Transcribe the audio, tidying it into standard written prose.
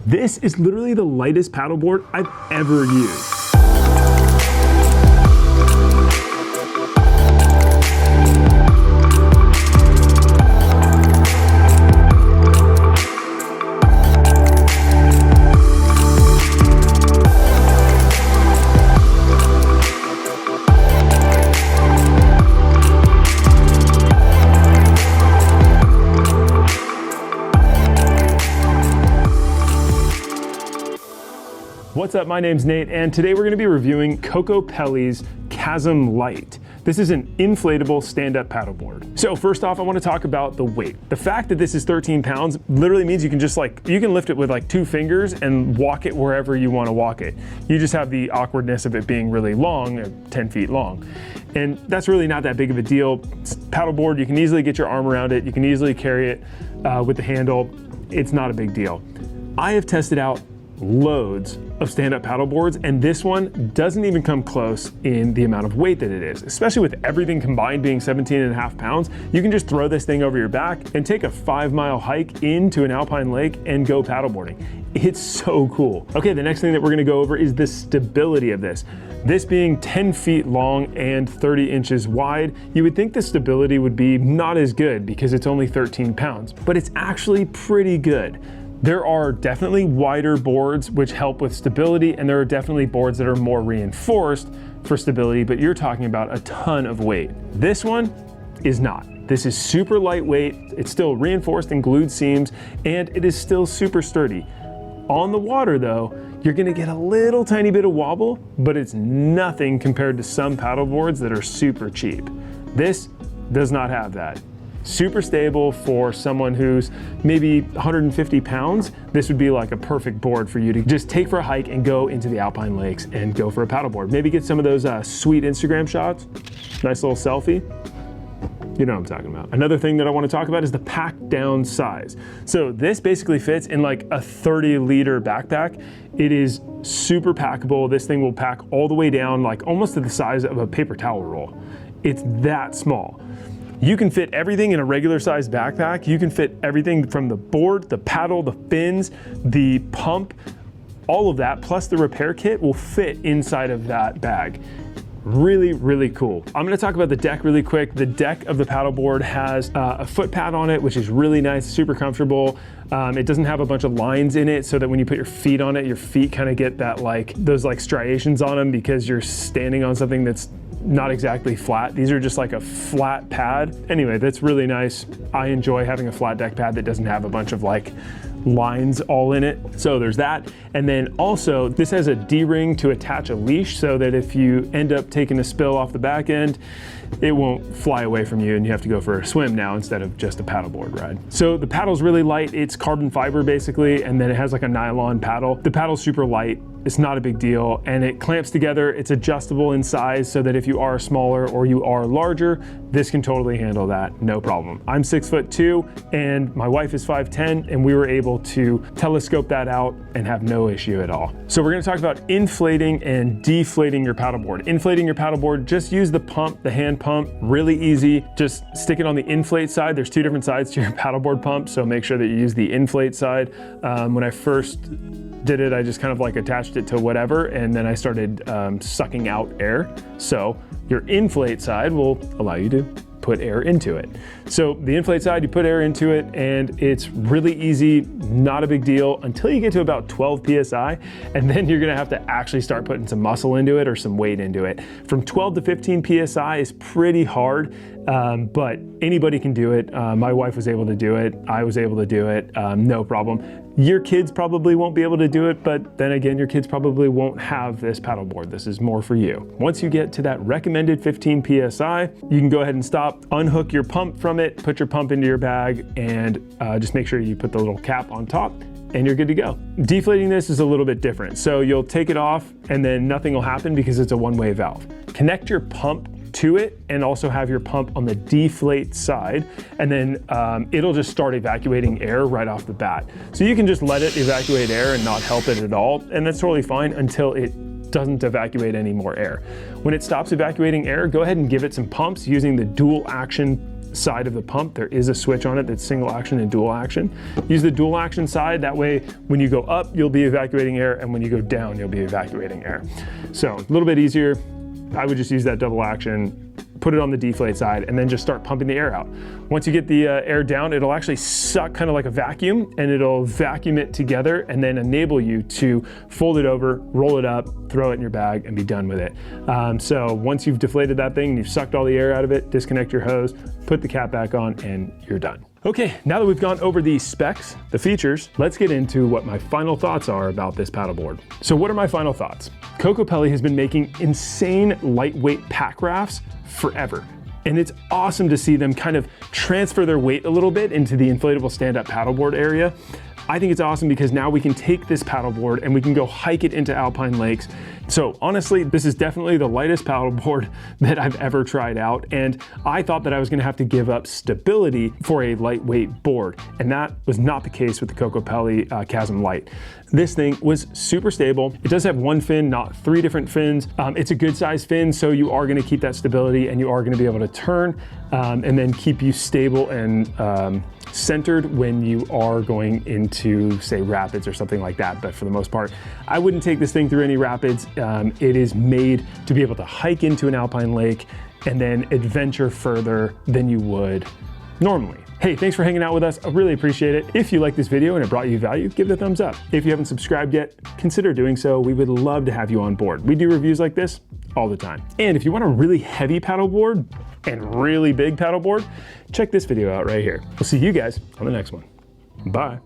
This is literally the lightest paddleboard I've ever used. What's up, my name's Nate, and today we're gonna be reviewing Kokopelli's Chasm-lite. This is an inflatable stand-up paddleboard. So first off, I wanna talk about the weight. The fact that this is 13 pounds literally means you can just you can lift it with like 2 fingers and walk it wherever you wanna walk it. You just have the awkwardness of it being really long, 10 feet long. And that's really not that big of a deal. It's paddleboard, you can easily get your arm around it, you can easily carry it with the handle. It's not a big deal. I have tested out loads of stand-up paddleboards, and this one doesn't even come close in the amount of weight that it is, especially with everything combined being 17.5 pounds. You can just throw this thing over your back and take a 5-mile hike into an alpine lake and go paddleboarding. It's so cool. Okay, the next thing that we're gonna go over is the stability of this. This being 10 feet long and 30 inches wide, you would think the stability would be not as good because it's only 13 pounds, but it's actually pretty good. There are definitely wider boards which help with stability, and there are definitely boards that are more reinforced for stability, but you're talking about a ton of weight. This one is not. This is super lightweight, it's still reinforced and glued seams, and it is still super sturdy. On the water though, you're gonna get a little tiny bit of wobble, but it's nothing compared to some paddleboards that are super cheap. This does not have that. Super stable for someone who's maybe 150 pounds. This would be like a perfect board for you to just take for a hike and go into the alpine lakes and go for a paddleboard. Maybe get some of those sweet Instagram shots. Nice little selfie. You know what I'm talking about. Another thing that I want to talk about is the pack down size. So this basically fits in like a 30-liter backpack. It is super packable. This thing will pack all the way down, like almost to the size of a paper towel roll. It's that small. You can fit everything in a regular sized backpack. You can fit everything from the board, the paddle, the fins, the pump, all of that, plus the repair kit will fit inside of that bag. Really, really cool. I'm gonna talk about the deck really quick. The deck of the paddleboard has a foot pad on it, which is really nice, super comfortable. It doesn't have a bunch of lines in it so that when you put your feet on it, your feet kind of get that those striations on them because you're standing on something that's not exactly flat. These are just like a flat pad. Anyway, that's really nice. I enjoy having a flat deck pad that doesn't have a bunch of lines all in it. So there's that. And then also this has a D-ring to attach a leash so that if you end up taking a spill off the back end, it won't fly away from you and you have to go for a swim now instead of just a paddleboard ride. So the paddle's really light. It's carbon fiber basically, and then it has like a nylon paddle. The paddle's super light. It's not a big deal, and it clamps together. It's adjustable in size so that if you are smaller or you are larger, this can totally handle that, no problem. I'm 6'2" and my wife is 5'10", and we were able to telescope that out and have no issue at all. So we're gonna talk about inflating and deflating your paddleboard. Inflating your paddleboard, just use the pump, the hand pump, really easy. Just stick it on the inflate side. There's 2 different sides to your paddleboard pump, so make sure that you use the inflate side. When I first did it, I just kind of attached it to whatever, and then I started sucking out air. So your inflate side will allow you to put air into it. So the inflate side, you put air into it, and it's really easy, not a big deal until you get to about 12 PSI, and then you're gonna have to actually start putting some muscle into it or some weight into it. From 12 to 15 PSI is pretty hard, but anybody can do it. My wife was able to do it. I was able to do it, no problem. Your kids probably won't be able to do it, but then again, your kids probably won't have this paddleboard. This is more for you. Once you get to that recommended 15 PSI, you can go ahead and stop, unhook your pump from it, put your pump into your bag, and just make sure you put the little cap on top, and you're good to go. Deflating this is a little bit different. So you'll take it off and then nothing will happen because it's a one-way valve. Connect your pump to it and also have your pump on the deflate side, and then it'll just start evacuating air right off the bat. So you can just let it evacuate air and not help it at all, and that's totally fine until it doesn't evacuate any more air. When it stops evacuating air, go ahead and give it some pumps using the dual action side of the pump, there is a switch on it that's single action and dual action. Use the dual action side, that way when you go up, you'll be evacuating air, and when you go down, you'll be evacuating air. So a little bit easier. I would just use that double action, put it on the deflate side, and then just start pumping the air out. Once you get the air down, it'll actually suck kind of like a vacuum, and it'll vacuum it together and then enable you to fold it over, roll it up, throw it in your bag, and be done with it. So once you've deflated that thing and you've sucked all the air out of it, disconnect your hose, put the cap back on, and you're done. Okay, now that we've gone over the specs, the features, let's get into what my final thoughts are about this paddleboard. So what are my final thoughts? Kokopelli has been making insane lightweight pack rafts forever. And it's awesome to see them kind of transfer their weight a little bit into the inflatable stand-up paddleboard area. I think it's awesome because now we can take this paddleboard and we can go hike it into alpine lakes. So honestly, this is definitely the lightest paddleboard that I've ever tried out. And I thought that I was gonna have to give up stability for a lightweight board. And that was not the case with the Kokopelli Chasm-lite. This thing was super stable. It does have one fin, not 3 different fins. It's a good size fin, so you are gonna keep that stability and you are gonna be able to turn and then keep you stable and centered when you are going into, say, rapids or something like that. But for the most part, I wouldn't take this thing through any rapids. It is made to be able to hike into an alpine lake and then adventure further than you would normally. Hey, thanks for hanging out with us. I really appreciate it. If you like this video and it brought you value, give it a thumbs up. If you haven't subscribed yet, consider doing so. We would love to have you on board. We do reviews like this all the time. And if you want a really heavy paddleboard and really big paddleboard, check this video out right here. We'll see you guys on the next one. Bye.